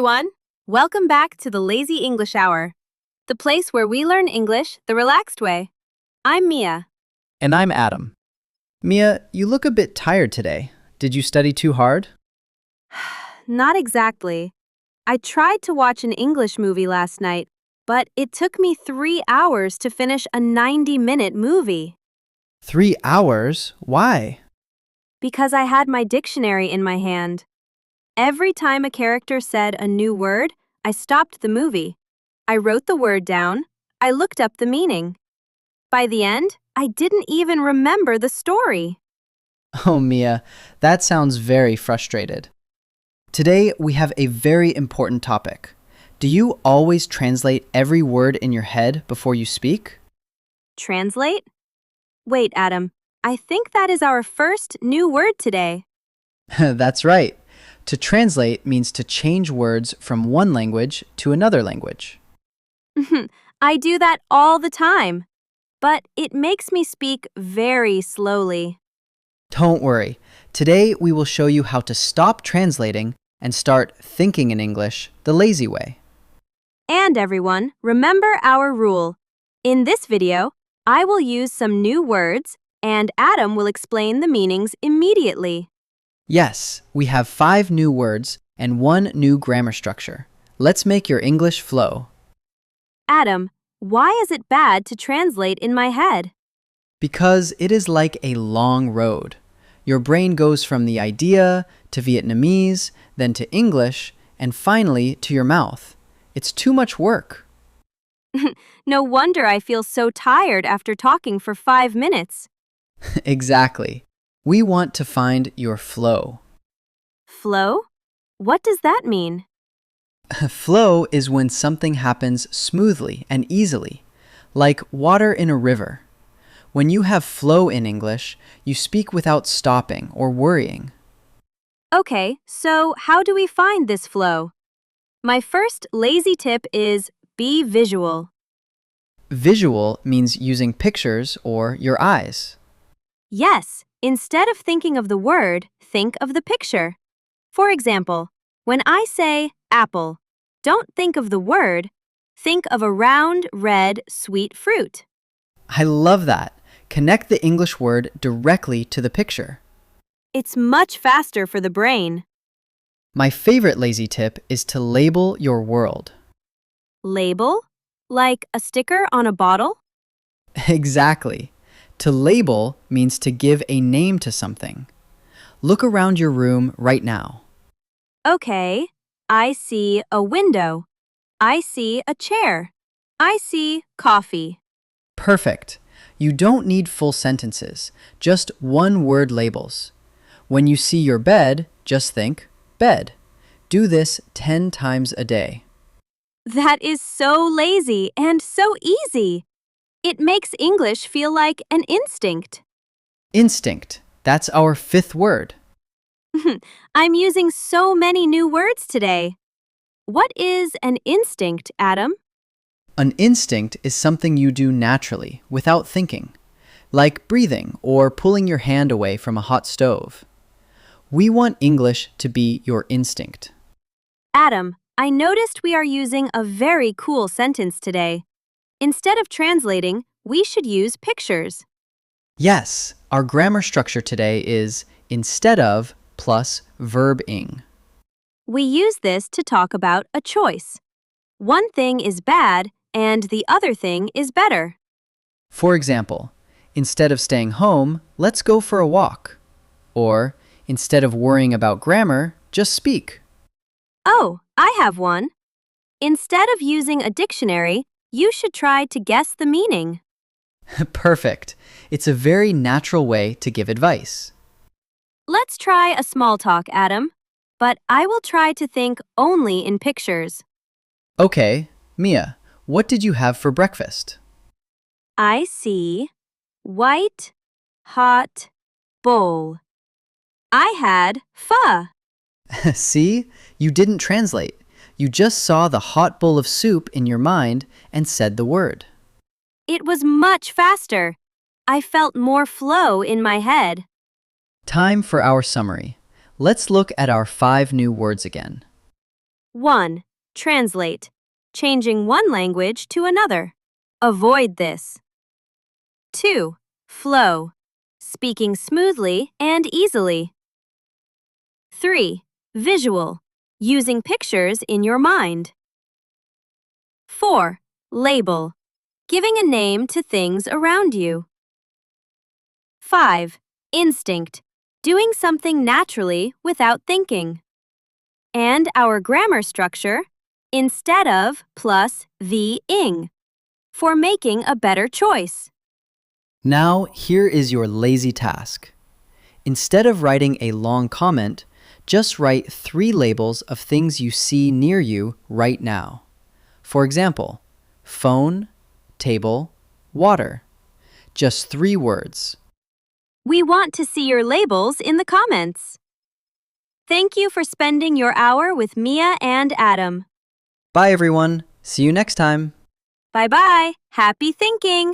everyone! Welcome back to the Lazy English Hour, the place where we learn English the relaxed way. I'm Mia. And I'm Adam. Mia, you look a bit tired today. Did you study too hard? Not exactly. I tried to watch an English movie last night, but it took me 3 hours to finish a 90-minute movie. 3 hours? Why? Because I had my dictionary in my hand. Every time a character said a new word, I stopped the movie. I wrote the word down. I looked up the meaning. By the end, I didn't even remember the story. Oh, Mia, that sounds very frustrated. Today, we have a very important topic. Do you always translate every word in your head before you speak? Translate? Wait, Adam. I think that is our first new word today. That's right. To translate means to change words from one language to another language. I do that all the time, but it makes me speak very slowly. Don't worry. Today, we will show you how to stop translating and start thinking in English the lazy way. And everyone, remember our rule. In this video, I will use some new words, and Adam will explain the meanings immediately. Yes, we have 5 new words and 1 new grammar structure. Let's make your English flow. Adam, why is it bad to translate in my head? Because it is like a long road. Your brain goes from the idea to Vietnamese, then to English, and finally to your mouth. It's too much work. No wonder I feel so tired after talking for 5 minutes. Exactly. We want to find your flow. Flow? What does that mean? Flow is when something happens smoothly and easily, like water in a river. When you have flow in English, you speak without stopping or worrying. Okay, so how do we find this flow? My first lazy tip is be visual. Visual means using pictures or your eyes. Yes, instead of thinking of the word, think of the picture. For example, when I say apple, don't think of the word, think of a round, red, sweet fruit. I love that. Connect the English word directly to the picture. It's much faster for the brain. My favorite lazy tip is to label your world. Label? Like a sticker on a bottle? Exactly. To label means to give a name to something. Look around your room right now. Okay, I see a window. I see a chair. I see coffee. Perfect. You don't need full sentences, just one-word labels. When you see your bed, just think, bed. Do this 10 times a day. That is so lazy and so easy. It makes English feel like an instinct. Instinct. That's our 5th word. I'm using so many new words today. What is an instinct, Adam? An instinct is something you do naturally, without thinking, like breathing or pulling your hand away from a hot stove. We want English to be your instinct. Adam, I noticed we are using a very cool sentence today. Instead of translating, we should use pictures. Yes, our grammar structure today is instead of plus verb ing. We use this to talk about a choice. One thing is bad and the other thing is better. For example, instead of staying home, let's go for a walk. Or, instead of worrying about grammar, just speak. Oh, I have one. Instead of using a dictionary, you should try to guess the meaning. Perfect. It's a very natural way to give advice. Let's try a small talk, Adam. But I will try to think only in pictures. Okay, Mia, what did you have for breakfast? I see white, hot bowl. I had pho. See? You didn't translate. You just saw the hot bowl of soup in your mind and said the word. It was much faster. I felt more flow in my head. Time for our summary. Let's look at our 5 new words again. 1. Translate. Changing one language to another. Avoid this. 2. Flow. Speaking smoothly and easily. 3. Visual. Using pictures in your mind. 4. Label. Giving a name to things around you. 5. Instinct. Doing something naturally without thinking. And our grammar structure, instead of plus the ing, for making a better choice. Now, here is your lazy task. Instead of writing a long comment, just write 3 labels of things you see near you right now. For example, phone, table, water. Just 3 words. We want to see your labels in the comments. Thank you for spending your hour with Mia and Adam. Bye, everyone. See you next time. Bye-bye. Happy thinking!